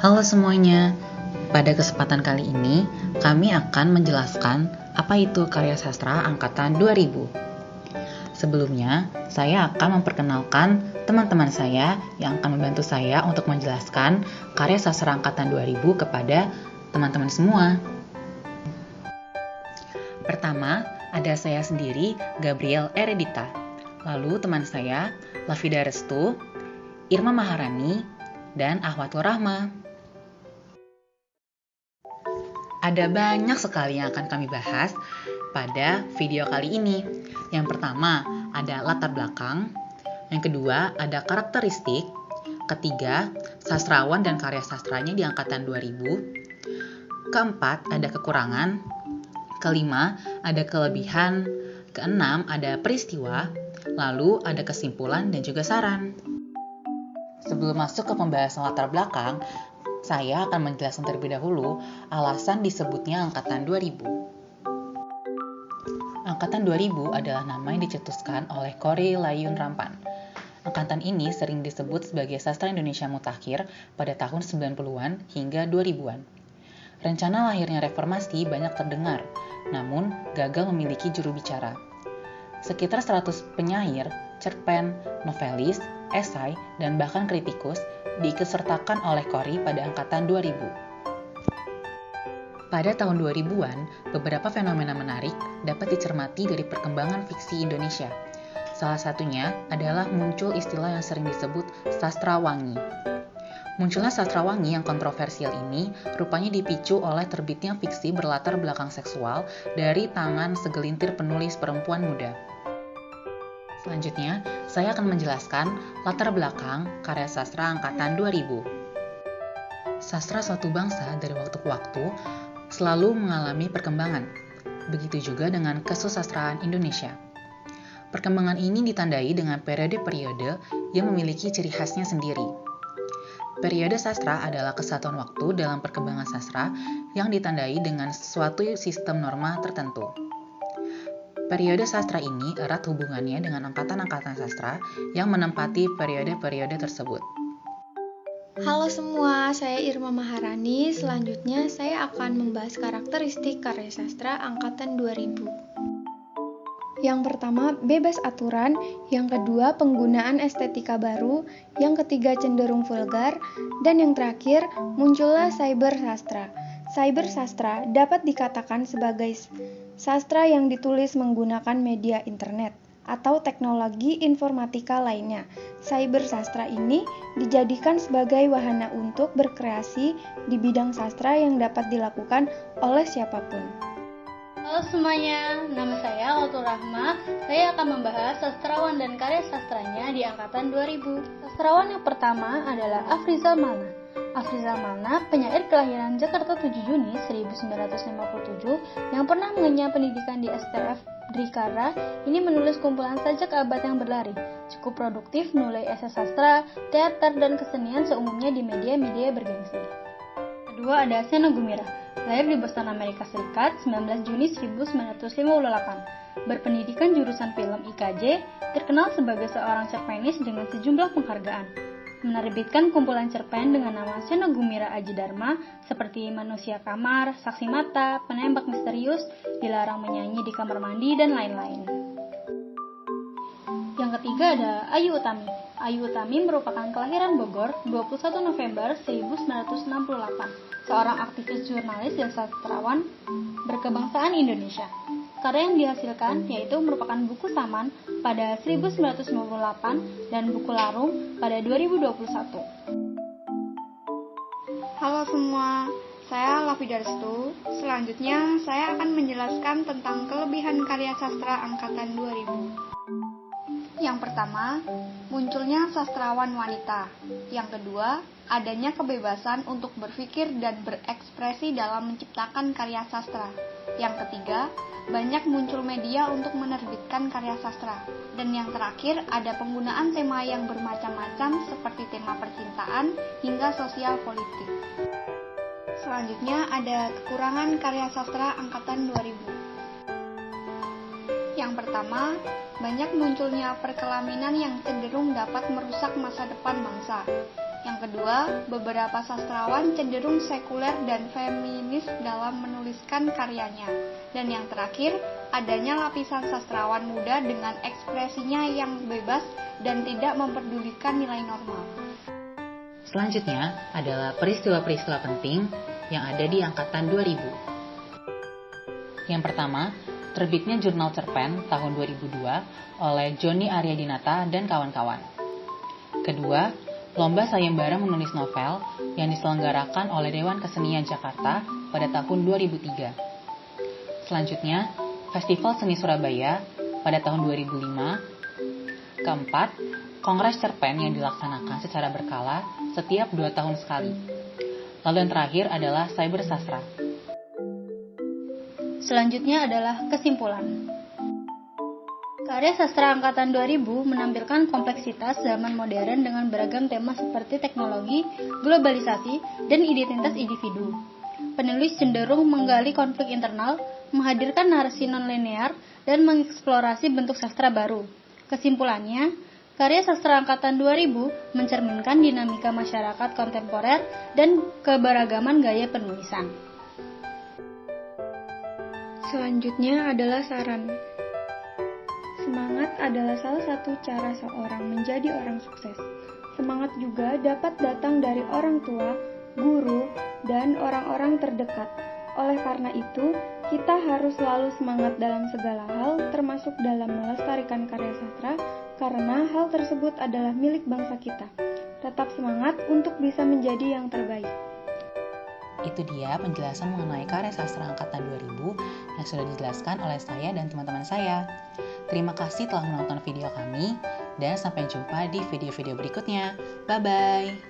Halo semuanya, pada kesempatan kali ini kami akan menjelaskan apa itu karya sastra angkatan 2000. Sebelumnya, saya akan memperkenalkan teman-teman saya yang akan membantu saya untuk menjelaskan karya sastra angkatan 2000 kepada teman-teman semua. Pertama, ada saya sendiri, Gabriel Eredita. Lalu teman saya, Lafida Restu, Irma Maharani, dan Ahwatul Rahma. Ada banyak sekali yang akan kami bahas pada video kali ini. Yang pertama ada latar belakang, yang kedua ada karakteristik, ketiga sastrawan dan karya sastranya di angkatan 2000, keempat ada kekurangan, kelima ada kelebihan, keenam ada peristiwa, lalu ada kesimpulan dan juga saran. Sebelum masuk ke pembahasan latar belakang, saya akan menjelaskan terlebih dahulu alasan disebutnya Angkatan 2000. Angkatan 2000 adalah nama yang dicetuskan oleh Korrie Layun Rampan. Angkatan ini sering disebut sebagai sastra Indonesia mutakhir pada tahun 90-an hingga 2000-an. Rencana lahirnya reformasi banyak terdengar, namun gagal memiliki juru bicara. Sekitar 100 penyair, cerpen, novelis, esai, dan bahkan kritikus diikutsertakan oleh Korrie pada angkatan 2000. Pada tahun 2000-an, beberapa fenomena menarik dapat dicermati dari perkembangan fiksi Indonesia. Salah satunya adalah muncul istilah yang sering disebut sastra wangi. Munculnya sastra wangi yang kontroversial ini rupanya dipicu oleh terbitnya fiksi berlatar belakang seksual dari tangan segelintir penulis perempuan muda. Selanjutnya, saya akan menjelaskan latar belakang karya sastra angkatan 2000. Sastra suatu bangsa dari waktu ke waktu selalu mengalami perkembangan. Begitu juga dengan kesusastraan Indonesia. Perkembangan ini ditandai dengan periode-periode yang memiliki ciri khasnya sendiri. Periode sastra adalah kesatuan waktu dalam perkembangan sastra yang ditandai dengan suatu sistem norma tertentu. Periode sastra ini erat hubungannya dengan angkatan-angkatan sastra yang menempati periode-periode tersebut. Halo semua, saya Irma Maharani. Selanjutnya saya akan membahas karakteristik karya sastra angkatan 2000. Yang pertama, bebas aturan. Yang kedua, penggunaan estetika baru. Yang ketiga, cenderung vulgar. Dan yang terakhir, muncullah cyber sastra. Cyber sastra dapat dikatakan sebagai sastra yang ditulis menggunakan media internet atau teknologi informatika lainnya. Cyber sastra ini dijadikan sebagai wahana untuk berkreasi di bidang sastra yang dapat dilakukan oleh siapapun. Halo semuanya, nama saya Ahwatul Rahma. Saya akan membahas sastrawan dan karya sastranya di angkatan 2000. Sastrawan yang pertama adalah Afrizal Malna. Afrizal Malna, penyair kelahiran Jakarta 7 Juni 1957 yang pernah mengenyam pendidikan di STF Drikara, ini menulis kumpulan sajak abad yang berlari. Cukup produktif menulis esai sastra, teater, dan kesenian seumumnya di media-media bergengsi. Kedua ada Seno Gumira, lahir di Boston, Amerika Serikat, 19 Juni 1958. Berpendidikan jurusan film IKJ, terkenal sebagai seorang cerpenis dengan sejumlah penghargaan. Menerbitkan kumpulan cerpen dengan nama Seno Gumira Aji Dharma seperti Manusia Kamar, Saksi Mata, Penembak Misterius, Dilarang Menyanyi di Kamar Mandi, dan lain-lain. Yang ketiga ada Ayu Utami. Ayu Utami merupakan kelahiran Bogor 21 November 1968, seorang aktivis jurnalis dan sastrawan berkebangsaan Indonesia. Karya yang dihasilkan yaitu merupakan buku Saman pada 1998 dan buku Larum pada 2021. Halo semua, saya Lafida Restu. Selanjutnya saya akan menjelaskan tentang kelebihan karya sastra angkatan 2000. Yang pertama, munculnya sastrawan wanita. Yang kedua, adanya kebebasan untuk berpikir dan berekspresi dalam menciptakan karya sastra. Yang ketiga, banyak muncul media untuk menerbitkan karya sastra. Dan yang terakhir, ada penggunaan tema yang bermacam-macam seperti tema percintaan hingga sosial politik. Selanjutnya ada kekurangan karya sastra angkatan 2000. Yang pertama, banyak munculnya perkelaminan yang cenderung dapat merusak masa depan bangsa. Yang kedua, beberapa sastrawan cenderung sekuler dan feminis dalam menuliskan karyanya. Dan yang terakhir, adanya lapisan sastrawan muda dengan ekspresinya yang bebas dan tidak memperdulikan nilai normal. Selanjutnya adalah peristiwa-peristiwa penting yang ada di angkatan 2000. Yang pertama, terbitnya Jurnal Cerpen tahun 2002 oleh Joni Aryadinata dan kawan-kawan. Kedua, Lomba Sayembara Menulis Novel yang diselenggarakan oleh Dewan Kesenian Jakarta pada tahun 2003. Selanjutnya, Festival Seni Surabaya pada tahun 2005. Keempat, Kongres Cerpen yang dilaksanakan secara berkala setiap 2 tahun sekali. Lalu yang terakhir adalah Cyber Sastra. Selanjutnya adalah kesimpulan. Karya sastra angkatan 2000 menampilkan kompleksitas zaman modern dengan beragam tema seperti teknologi, globalisasi, dan identitas individu. Penulis cenderung menggali konflik internal, menghadirkan narasi non-linear, dan mengeksplorasi bentuk sastra baru. Kesimpulannya, karya sastra angkatan 2000 mencerminkan dinamika masyarakat kontemporer dan keberagaman gaya penulisan. Selanjutnya adalah saran. Semangat adalah salah satu cara seorang menjadi orang sukses. Semangat juga dapat datang dari orang tua, guru, dan orang-orang terdekat. Oleh karena itu, kita harus selalu semangat dalam segala hal, termasuk dalam melestarikan karya sastra, karena hal tersebut adalah milik bangsa kita. Tetap semangat untuk bisa menjadi yang terbaik. Itu dia penjelasan mengenai karya sastra angkatan 2000 yang sudah dijelaskan oleh saya dan teman-teman saya. Terima kasih telah menonton video kami dan sampai jumpa di video-video berikutnya. Bye-bye.